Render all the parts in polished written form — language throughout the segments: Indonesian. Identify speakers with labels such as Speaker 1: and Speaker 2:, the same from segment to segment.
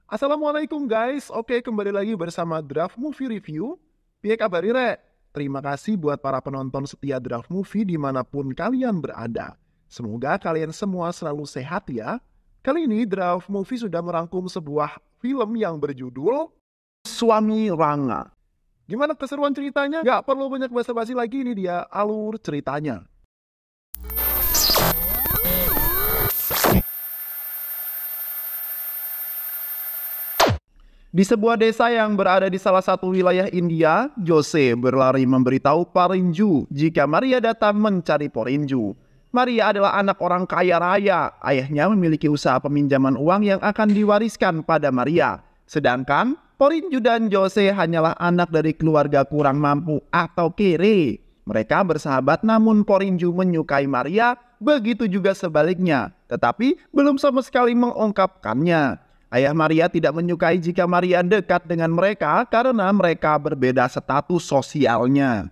Speaker 1: Assalamualaikum guys, oke kembali lagi bersama Draft Movie Review. Piye kabar Rek? Terima kasih buat para penonton setia Draft Movie dimanapun kalian berada. Semoga kalian semua selalu sehat ya. Kali ini Draft Movie sudah merangkum sebuah film yang berjudul Suami Ranga. Gimana keseruan ceritanya? Gak perlu banyak basa-basi lagi, ini dia alur ceritanya. Di sebuah desa yang berada di salah satu wilayah India, Jose berlari memberitahu Porinju jika Maria datang mencari Porinju. Maria adalah anak orang kaya raya. Ayahnya memiliki usaha peminjaman uang yang akan diwariskan pada Maria. Sedangkan Porinju dan Jose hanyalah anak dari keluarga kurang mampu atau kere. Mereka bersahabat namun Porinju menyukai Maria, begitu juga sebaliknya. Tetapi belum sama sekali mengungkapkannya. Ayah Maria tidak menyukai jika Maria dekat dengan mereka karena mereka berbeda status sosialnya.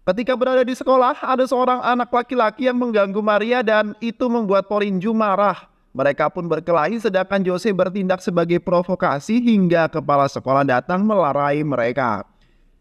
Speaker 1: Ketika berada di sekolah, ada seorang anak laki-laki yang mengganggu Maria dan itu membuat Porinju marah. Mereka pun berkelahi sedangkan Jose bertindak sebagai provokasi hingga kepala sekolah datang melarai mereka.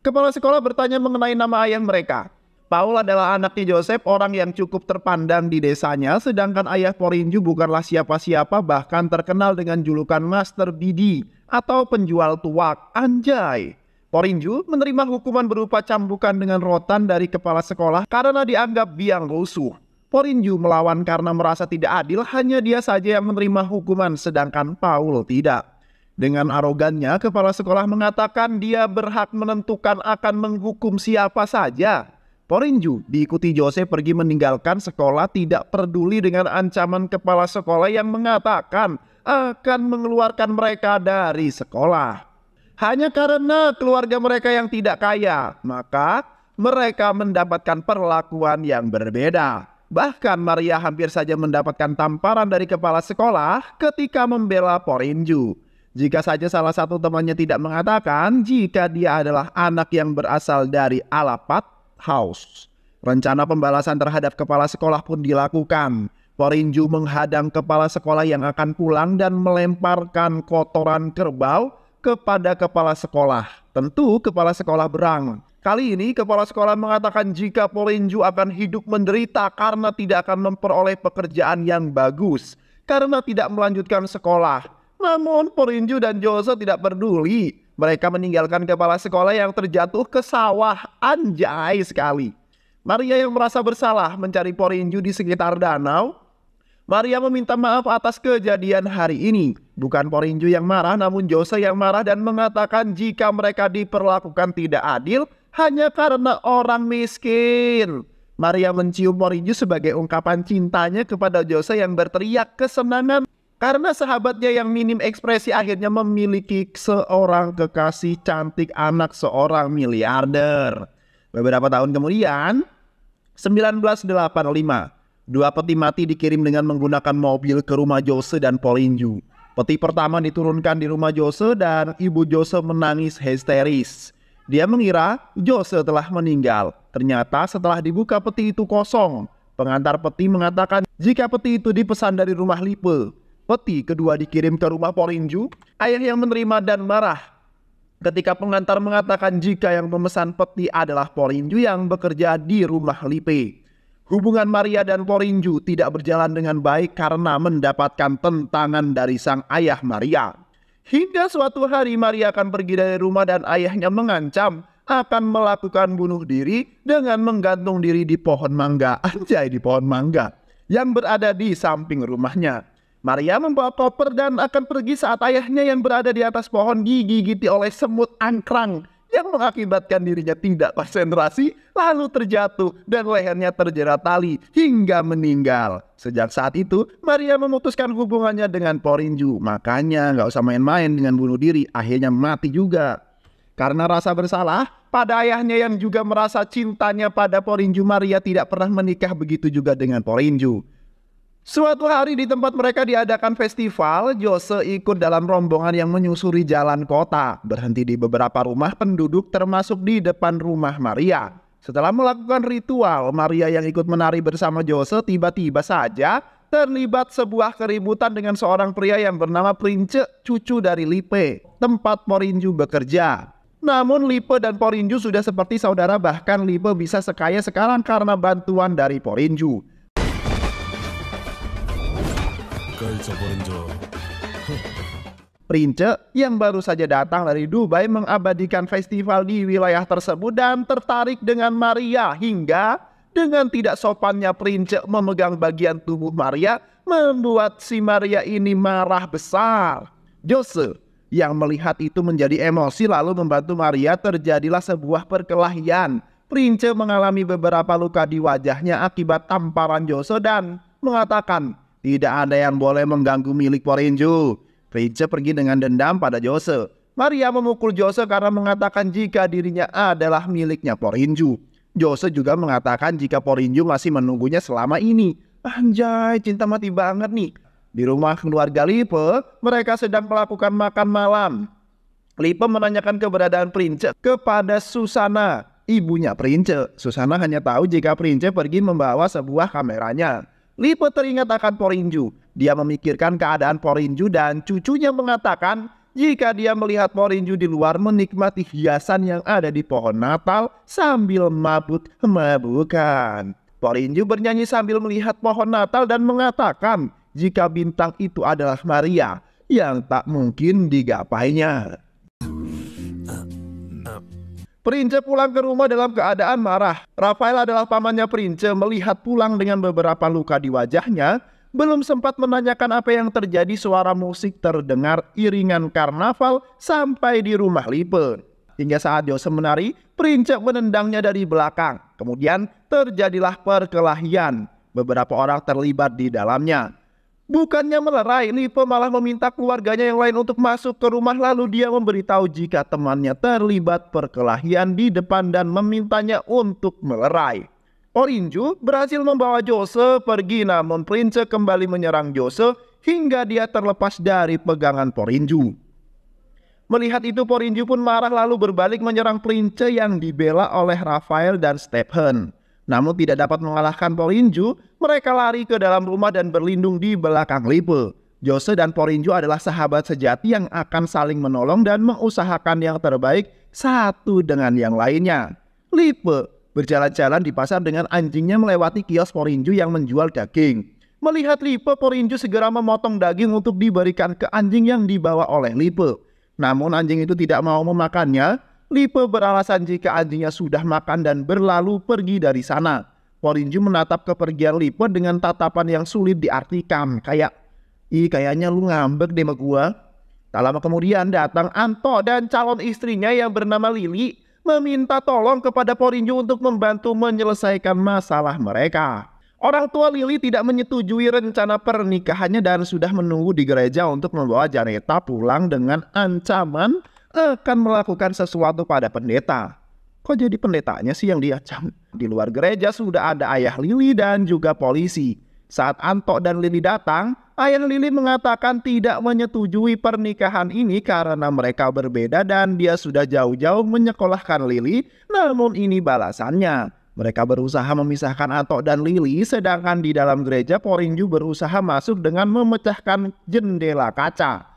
Speaker 1: Kepala sekolah bertanya mengenai nama ayah mereka. Paul adalah anaknya Joseph, orang yang cukup terpandang di desanya, sedangkan ayah Porinju bukanlah siapa-siapa, bahkan terkenal dengan julukan Master Bidi atau penjual tuak. Anjay! Porinju menerima hukuman berupa cambukan dengan rotan dari kepala sekolah karena dianggap biang rusuh. Porinju melawan karena merasa tidak adil, hanya dia saja yang menerima hukuman sedangkan Paul tidak. Dengan arogannya, kepala sekolah mengatakan dia berhak menentukan akan menghukum siapa saja. Porinju diikuti Jose pergi meninggalkan sekolah tidak peduli dengan ancaman kepala sekolah yang mengatakan akan mengeluarkan mereka dari sekolah. Hanya karena keluarga mereka yang tidak kaya, maka mereka mendapatkan perlakuan yang berbeda. Bahkan Maria hampir saja mendapatkan tamparan dari kepala sekolah ketika membela Porinju. Jika saja salah satu temannya tidak mengatakan jika dia adalah anak yang berasal dari Alapat House. Rencana pembalasan terhadap kepala sekolah pun dilakukan. Porinju menghadang kepala sekolah yang akan pulang dan melemparkan kotoran kerbau kepada kepala sekolah. Tentu kepala sekolah berang. Kali ini kepala sekolah mengatakan jika Porinju akan hidup menderita karena tidak akan memperoleh pekerjaan yang bagus, karena tidak melanjutkan sekolah. Namun Porinju dan Jose tidak peduli. Mereka meninggalkan kepala sekolah yang terjatuh ke sawah. Anjay sekali. Maria yang merasa bersalah mencari Porinju di sekitar danau. Maria meminta maaf atas kejadian hari ini. Bukan Porinju yang marah, namun Jose yang marah dan mengatakan jika mereka diperlakukan tidak adil hanya karena orang miskin. Maria mencium Porinju sebagai ungkapan cintanya kepada Jose yang berteriak kesenangan karena sahabatnya yang minim ekspresi akhirnya memiliki seorang kekasih cantik anak seorang miliarder. Beberapa tahun kemudian, 1985, dua peti mati dikirim dengan menggunakan mobil ke rumah Jose dan Porinju. Peti pertama diturunkan di rumah Jose dan ibu Jose menangis histeris. Dia mengira Jose telah meninggal. Ternyata setelah dibuka peti itu kosong. Pengantar peti mengatakan jika peti itu dipesan dari rumah Lipe. Peti kedua dikirim ke rumah Porinju. Ayah yang menerima dan marah ketika pengantar mengatakan jika yang memesan peti adalah Porinju yang bekerja di rumah Lipe. Hubungan Maria dan Porinju tidak berjalan dengan baik karena mendapatkan tentangan dari sang ayah Maria. Hingga suatu hari Maria akan pergi dari rumah dan ayahnya mengancam akan melakukan bunuh diri dengan menggantung diri di pohon mangga. Anjay, di pohon mangga yang berada di samping rumahnya. Maria membawa koper dan akan pergi saat ayahnya yang berada di atas pohon digigiti oleh semut angkrang yang mengakibatkan dirinya tidak konsentrasi lalu terjatuh dan lehernya terjerat tali hingga meninggal. Sejak saat itu Maria memutuskan hubungannya dengan Porinju. Makanya nggak usah main-main dengan bunuh diri, akhirnya mati juga. Karena rasa bersalah pada ayahnya yang juga merasa cintanya pada Porinju, Maria tidak pernah menikah, begitu juga dengan Porinju. Suatu hari di tempat mereka diadakan festival, Jose ikut dalam rombongan yang menyusuri jalan kota, berhenti di beberapa rumah penduduk termasuk di depan rumah Maria. Setelah melakukan ritual, Maria yang ikut menari bersama Jose tiba-tiba saja terlibat sebuah keributan dengan seorang pria yang bernama Prince, cucu dari Lipe, tempat Porinju bekerja. Namun Lipe dan Porinju sudah seperti saudara, bahkan Lipe bisa sekaya sekarang karena bantuan dari Porinju. Prince yang baru saja datang dari Dubai mengabadikan festival di wilayah tersebut dan tertarik dengan Maria, hingga dengan tidak sopannya Prince memegang bagian tubuh Maria membuat si Maria ini marah besar. Jose yang melihat itu menjadi emosi lalu membantu Maria. Terjadilah sebuah perkelahian. Prince mengalami beberapa luka di wajahnya akibat tamparan Jose dan mengatakan tidak ada yang boleh mengganggu milik Porinju. Prince pergi dengan dendam pada Jose. Maria memukul Jose karena mengatakan jika dirinya adalah miliknya Porinju. Jose juga mengatakan jika Porinju masih menunggunya selama ini. Anjay, cinta mati banget nih. Di rumah keluarga Lipe, mereka sedang melakukan makan malam. Lipe menanyakan keberadaan Prince kepada Susana, ibunya Prince. Susana hanya tahu jika Prince pergi membawa sebuah kameranya. Lipe teringat akan Porinju. Dia memikirkan keadaan Porinju dan cucunya mengatakan jika dia melihat Porinju di luar menikmati hiasan yang ada di pohon Natal sambil mabuk-mabukan. Porinju bernyanyi sambil melihat pohon Natal dan mengatakan jika bintang itu adalah Maria yang tak mungkin digapainya. Prince pulang ke rumah dalam keadaan marah. Rafael adalah pamannya Prince, melihat pulang dengan beberapa luka di wajahnya. Belum sempat menanyakan apa yang terjadi, suara musik terdengar iringan karnaval sampai di rumah Lipe. Hingga saat Jose menari, Prince menendangnya dari belakang. Kemudian terjadilah perkelahian. Beberapa orang terlibat di dalamnya. Bukannya melerai, Lipe malah meminta keluarganya yang lain untuk masuk ke rumah. Lalu dia memberitahu jika temannya terlibat perkelahian di depan dan memintanya untuk melerai. Porinju berhasil membawa Jose pergi, namun Prince kembali menyerang Jose hingga dia terlepas dari pegangan Porinju. Melihat itu Porinju pun marah lalu berbalik menyerang Prince yang dibela oleh Rafael dan Stephen. Namun tidak dapat mengalahkan Porinju, mereka lari ke dalam rumah dan berlindung di belakang Lipe. Jose dan Porinju adalah sahabat sejati yang akan saling menolong dan mengusahakan yang terbaik satu dengan yang lainnya. Lipe berjalan-jalan di pasar dengan anjingnya melewati kios Porinju yang menjual daging. Melihat Lipe, Porinju segera memotong daging untuk diberikan ke anjing yang dibawa oleh Lipe. Namun anjing itu tidak mau memakannya. Lipe beralasan jika anjingnya sudah makan dan berlalu pergi dari sana. Porinju menatap kepergian Lipe dengan tatapan yang sulit diartikan. Kayaknya lu ngambek deh sama gua. Tak lama kemudian datang Anto dan calon istrinya yang bernama Lili meminta tolong kepada Porinju untuk membantu menyelesaikan masalah mereka. Orang tua Lili tidak menyetujui rencana pernikahannya dan sudah menunggu di gereja untuk membawa Janeta pulang dengan ancaman akan melakukan sesuatu pada pendeta. Kok jadi pendetanya sih yang diancam? Di luar gereja sudah ada ayah Lili dan juga polisi. Saat Anto dan Lili datang, ayah Lili mengatakan tidak menyetujui pernikahan ini karena mereka berbeda dan dia sudah jauh-jauh menyekolahkan Lili. Namun ini balasannya. Mereka berusaha memisahkan Anto dan Lili, sedangkan di dalam gereja Porinju berusaha masuk dengan memecahkan jendela kaca.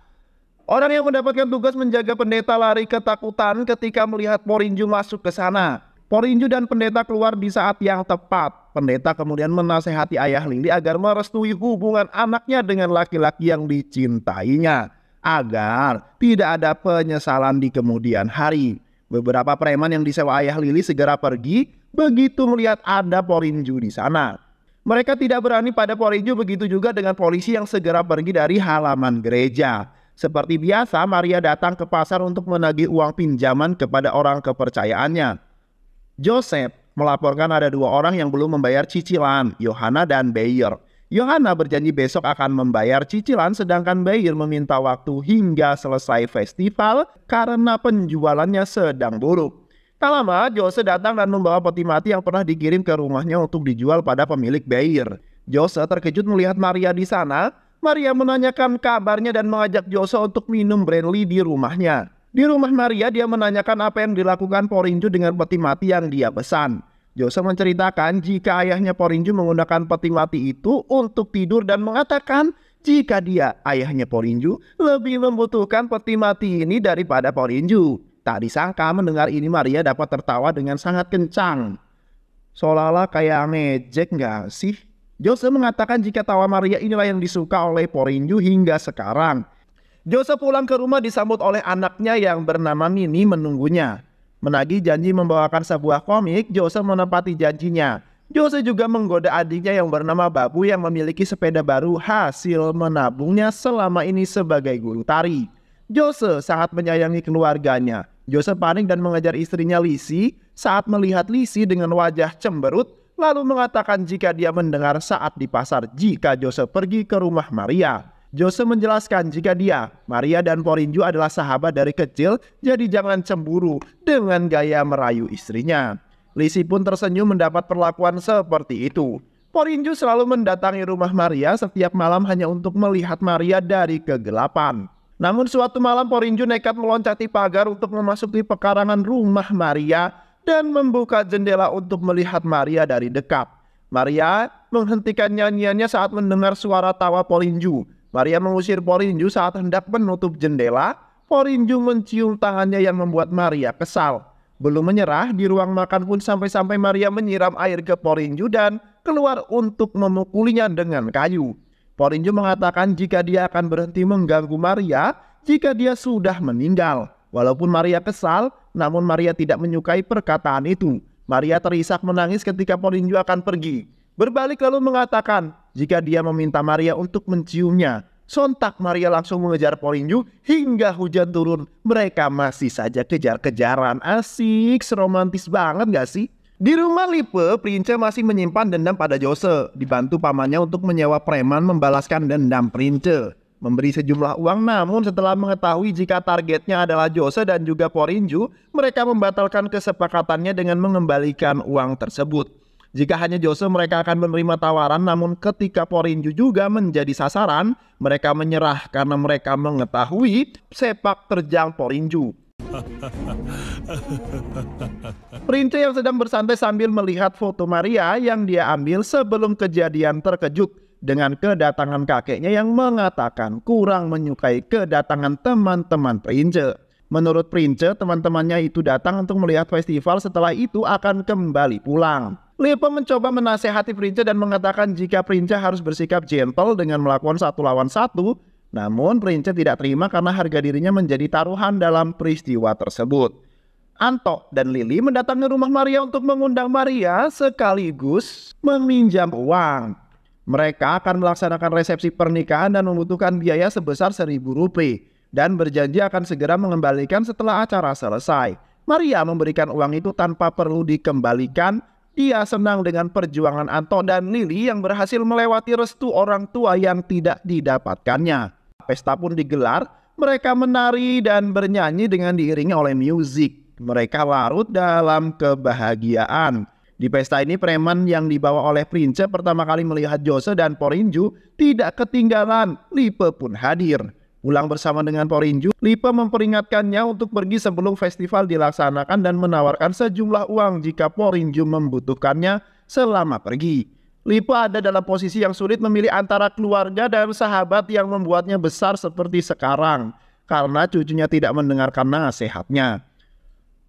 Speaker 1: Orang yang mendapatkan tugas menjaga pendeta lari ketakutan ketika melihat Porinju masuk ke sana. Porinju dan pendeta keluar di saat yang tepat. Pendeta kemudian menasehati ayah Lili agar merestui hubungan anaknya dengan laki-laki yang dicintainya, agar tidak ada penyesalan di kemudian hari. Beberapa preman yang disewa ayah Lili segera pergi begitu melihat ada Porinju di sana. Mereka tidak berani pada Porinju, begitu juga dengan polisi yang segera pergi dari halaman gereja. Seperti biasa, Maria datang ke pasar untuk menagih uang pinjaman kepada orang kepercayaannya. Joseph melaporkan ada dua orang yang belum membayar cicilan, Yohana dan Bayer. Yohana berjanji besok akan membayar cicilan, sedangkan Bayer meminta waktu hingga selesai festival karena penjualannya sedang buruk. Tak lama, Jose datang dan membawa peti mati yang pernah dikirim ke rumahnya untuk dijual pada pemilik Bayer. Jose terkejut melihat Maria di sana. Maria menanyakan kabarnya dan mengajak Jose untuk minum brandy di rumahnya. Di rumah Maria, dia menanyakan apa yang dilakukan Porinju dengan peti mati yang dia pesan. Jose menceritakan jika ayahnya Porinju menggunakan peti mati itu untuk tidur dan mengatakan jika dia, ayahnya Porinju, lebih membutuhkan peti mati ini daripada Porinju. Tak disangka mendengar ini Maria dapat tertawa dengan sangat kencang. Seolah-olah kayak ngejek nggak sih? Jose mengatakan jika tawa Maria inilah yang disuka oleh Porinju hingga sekarang. Jose pulang ke rumah disambut oleh anaknya yang bernama Mini menunggunya. Menagih janji membawakan sebuah komik, Jose menepati janjinya. Jose juga menggoda adiknya yang bernama Babu yang memiliki sepeda baru hasil menabungnya selama ini sebagai guru tari. Jose sangat menyayangi keluarganya. Jose panik dan mengejar istrinya Lizzie saat melihat Lizzie dengan wajah cemberut, lalu mengatakan jika dia mendengar saat di pasar jika Jose pergi ke rumah Maria. Jose menjelaskan jika dia, Maria dan Porinju adalah sahabat dari kecil, jadi jangan cemburu dengan gaya merayu istrinya. Lizzie pun tersenyum mendapat perlakuan seperti itu. Porinju selalu mendatangi rumah Maria setiap malam hanya untuk melihat Maria dari kegelapan. Namun suatu malam Porinju nekat meloncati pagar untuk memasuki pekarangan rumah Maria dan membuka jendela untuk melihat Maria dari dekat. Maria menghentikan nyanyiannya saat mendengar suara tawa Porinju. Maria mengusir Porinju saat hendak menutup jendela. Porinju mencium tangannya yang membuat Maria kesal. Belum menyerah, di ruang makan pun sampai-sampai Maria menyiram air ke Porinju dan keluar untuk memukulinya dengan kayu. Porinju mengatakan jika dia akan berhenti mengganggu Maria jika dia sudah meninggal. Walaupun Maria kesal, namun Maria tidak menyukai perkataan itu. Maria terisak menangis ketika Porinju akan pergi. Berbalik lalu mengatakan jika dia meminta Maria untuk menciumnya. Sontak Maria langsung mengejar Porinju hingga hujan turun. Mereka masih saja kejar-kejaran. Asik, romantis banget gak sih? Di rumah Lipe, Prince masih menyimpan dendam pada Jose. Dibantu pamannya untuk menyewa preman membalaskan dendam Prince. Memberi sejumlah uang, namun setelah mengetahui jika targetnya adalah Jose dan juga Porinju, mereka membatalkan kesepakatannya dengan mengembalikan uang tersebut. Jika hanya Jose, mereka akan menerima tawaran, namun ketika Porinju juga menjadi sasaran, mereka menyerah karena mereka mengetahui sepak terjang Porinju. Prince yang sedang bersantai sambil melihat foto Maria yang dia ambil sebelum kejadian terkejut dengan kedatangan kakeknya yang mengatakan kurang menyukai kedatangan teman-teman Prince. Menurut Prince, teman-temannya itu datang untuk melihat festival, setelah itu akan kembali pulang. Lipe mencoba menasehati Prince dan mengatakan jika Prince harus bersikap gentle dengan melakukan 1 lawan 1. Namun Prince tidak terima karena harga dirinya menjadi taruhan dalam peristiwa tersebut. Anto dan Lily mendatangi rumah Maria untuk mengundang Maria sekaligus meminjam uang. Mereka akan melaksanakan resepsi pernikahan dan membutuhkan biaya sebesar Rp1.000 dan berjanji akan segera mengembalikan setelah acara selesai. Maria memberikan uang itu tanpa perlu dikembalikan. Dia senang dengan perjuangan Anto dan Lily yang berhasil melewati restu orang tua yang tidak didapatkannya. Pesta pun digelar, mereka menari dan bernyanyi dengan diiringi oleh musik. Mereka larut dalam kebahagiaan. Di pesta ini preman yang dibawa oleh Prince pertama kali melihat Jose dan Porinju tidak ketinggalan. Lipe pun hadir. Pulang bersama dengan Porinju, Lipe memperingatkannya untuk pergi sebelum festival dilaksanakan dan menawarkan sejumlah uang jika Porinju membutuhkannya selama pergi. Lipe ada dalam posisi yang sulit memilih antara keluarga dan sahabat yang membuatnya besar seperti sekarang karena cucunya tidak mendengarkan nasihatnya.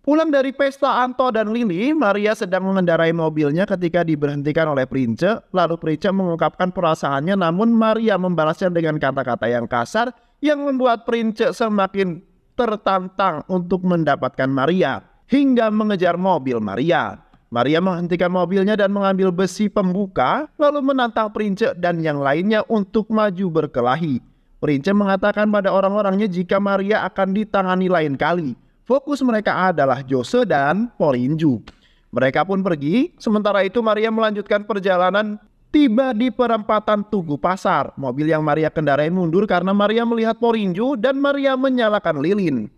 Speaker 1: Pulang dari pesta Anto dan Lily, Maria sedang mengendarai mobilnya ketika diberhentikan oleh Prince. Lalu Prince mengungkapkan perasaannya, namun Maria membalasnya dengan kata-kata yang kasar yang membuat Prince semakin tertantang untuk mendapatkan Maria hingga mengejar mobil Maria. Maria menghentikan mobilnya dan mengambil besi pembuka lalu menantang Prince dan yang lainnya untuk maju berkelahi. Prince mengatakan pada orang-orangnya jika Maria akan ditangani lain kali. Fokus mereka adalah Jose dan Porinju. Mereka pun pergi, sementara itu Maria melanjutkan perjalanan. Tiba di perempatan Tugu Pasar. Mobil yang Maria kendarai mundur karena Maria melihat Porinju dan Maria menyalakan lilin.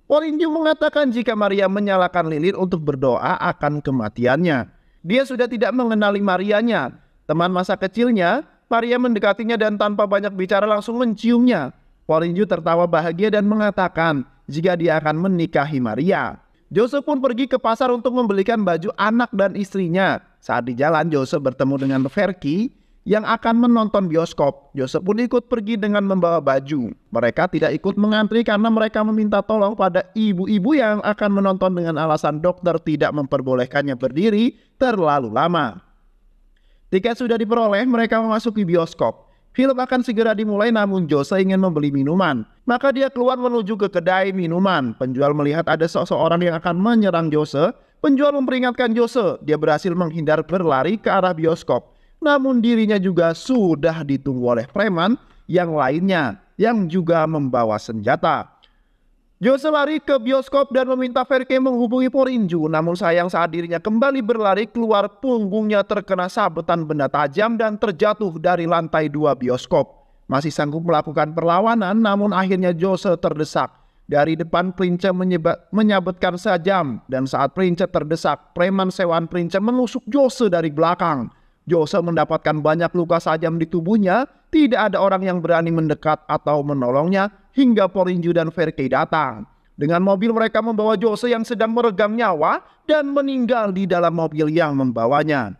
Speaker 1: Porinju mengatakan jika Maria menyalakan lilin untuk berdoa akan kematiannya. Dia sudah tidak mengenali Marianya. Teman masa kecilnya, Maria mendekatinya dan tanpa banyak bicara langsung menciumnya. Porinju tertawa bahagia dan mengatakan jika dia akan menikahi Maria. Jose pun pergi ke pasar untuk membelikan baju anak dan istrinya. Saat di jalan, Jose bertemu dengan Verky yang akan menonton bioskop. Jose pun ikut pergi dengan membawa baju. Mereka tidak ikut mengantri karena mereka meminta tolong pada ibu-ibu yang akan menonton dengan alasan dokter tidak memperbolehkannya berdiri terlalu lama. Tiket sudah diperoleh, mereka memasuki bioskop. Film akan segera dimulai namun Jose ingin membeli minuman. Maka dia keluar menuju ke kedai minuman. Penjual melihat ada seseorang yang akan menyerang Jose. Penjual memperingatkan Jose. Dia berhasil menghindar berlari ke arah bioskop. Namun dirinya juga sudah ditunggu oleh preman yang lainnya yang juga membawa senjata. Jose lari ke bioskop dan meminta Verky menghubungi Porinju. Namun sayang saat dirinya kembali berlari keluar, punggungnya terkena sabetan benda tajam dan terjatuh dari lantai 2 bioskop. Masih sanggup melakukan perlawanan namun akhirnya Jose terdesak. Dari depan Prince menyabetkan sajam dan saat Prince terdesak, preman sewaan Prince menusuk Jose dari belakang. Jose mendapatkan banyak luka sajam di tubuhnya, tidak ada orang yang berani mendekat atau menolongnya hingga Porinju dan Verky datang. Dengan mobil mereka membawa Jose yang sedang meregang nyawa dan meninggal di dalam mobil yang membawanya.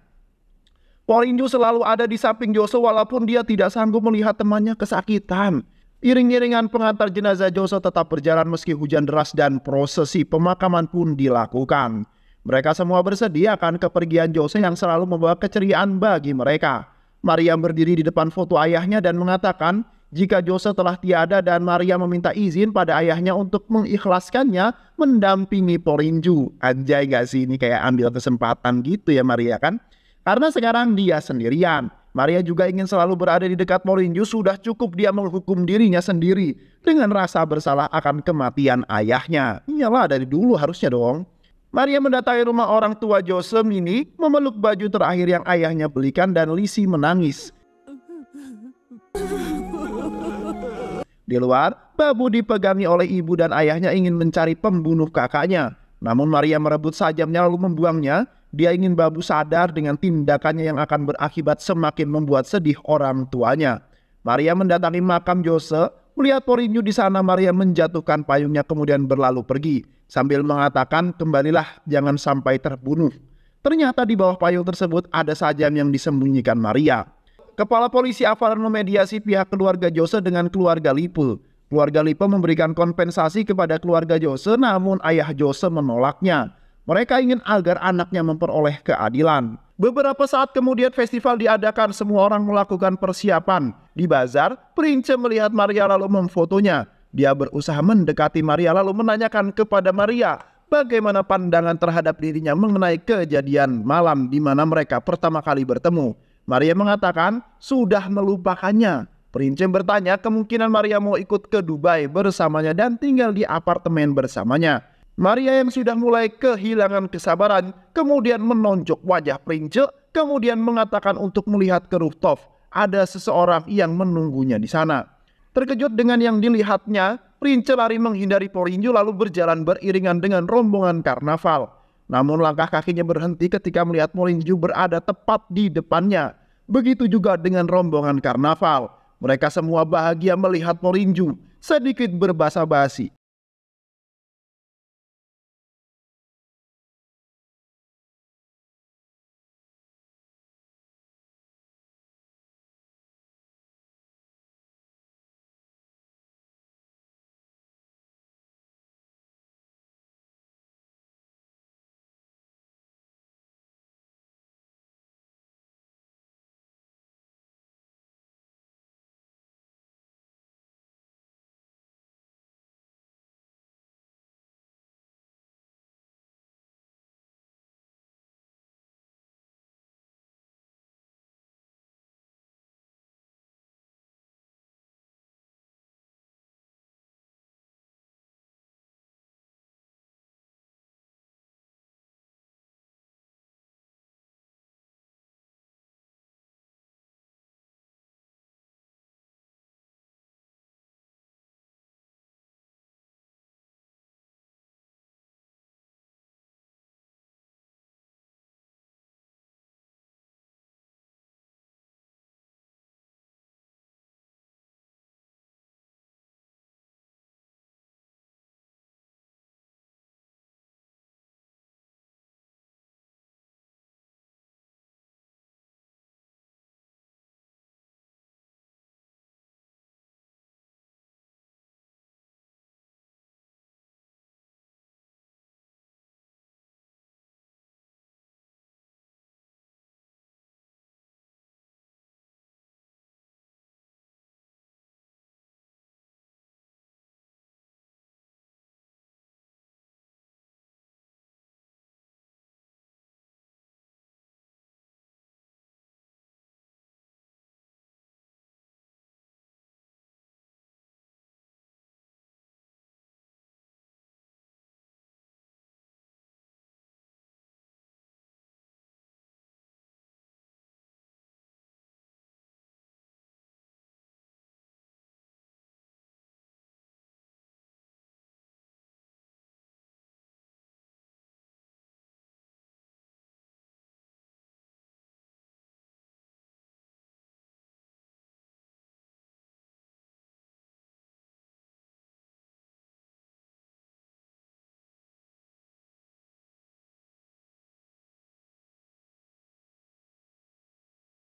Speaker 1: Porinju selalu ada di samping Jose walaupun dia tidak sanggup melihat temannya kesakitan. Iring-iringan pengantar jenazah Jose tetap berjalan meski hujan deras dan prosesi pemakaman pun dilakukan. Mereka semua bersedih akan kepergian Jose yang selalu membawa keceriaan bagi mereka. Maria berdiri di depan foto ayahnya dan mengatakan jika Jose telah tiada dan Maria meminta izin pada ayahnya untuk mengikhlaskannya mendampingi Porinju. Anjay gak sih, ini kayak ambil kesempatan gitu ya Maria kan? Karena sekarang dia sendirian. Maria juga ingin selalu berada di dekat Porinju, sudah cukup dia menghukum dirinya sendiri dengan rasa bersalah akan kematian ayahnya. Iyalah dari dulu harusnya dong. Maria mendatangi rumah orang tua Jose ini, memeluk baju terakhir yang ayahnya belikan dan Lizzie menangis. Di luar, Babu dipegangi oleh ibu dan ayahnya ingin mencari pembunuh kakaknya. Namun Maria merebut sajamnya lalu membuangnya. Dia ingin Babu sadar dengan tindakannya yang akan berakibat semakin membuat sedih orang tuanya. Maria mendatangi makam Jose. Melihat Porinju di sana, Maria menjatuhkan payungnya kemudian berlalu pergi. Sambil mengatakan, kembalilah jangan sampai terbunuh. Ternyata di bawah payung tersebut ada sajam yang disembunyikan Maria. Kepala polisi Avalan memediasi pihak keluarga Jose dengan keluarga Lipe. Keluarga Lipe memberikan kompensasi kepada keluarga Jose namun ayah Jose menolaknya. Mereka ingin agar anaknya memperoleh keadilan. Beberapa saat kemudian festival diadakan, semua orang melakukan persiapan. Di bazar, Prince melihat Maria lalu memfotonya. Dia berusaha mendekati Maria lalu menanyakan kepada Maria bagaimana pandangan terhadap dirinya mengenai kejadian malam di mana mereka pertama kali bertemu. Maria mengatakan sudah melupakannya. Prince bertanya kemungkinan Maria mau ikut ke Dubai bersamanya dan tinggal di apartemen bersamanya. Maria yang sudah mulai kehilangan kesabaran kemudian menonjok wajah Prince, kemudian mengatakan untuk melihat ke rooftop. Ada seseorang yang menunggunya di sana. Terkejut dengan yang dilihatnya, Prince lari menghindari Porinju lalu berjalan beriringan dengan rombongan karnaval. Namun langkah kakinya berhenti ketika melihat Porinju berada tepat di depannya. Begitu juga dengan rombongan karnaval. Mereka semua bahagia melihat Porinju. Sedikit berbasa-basi,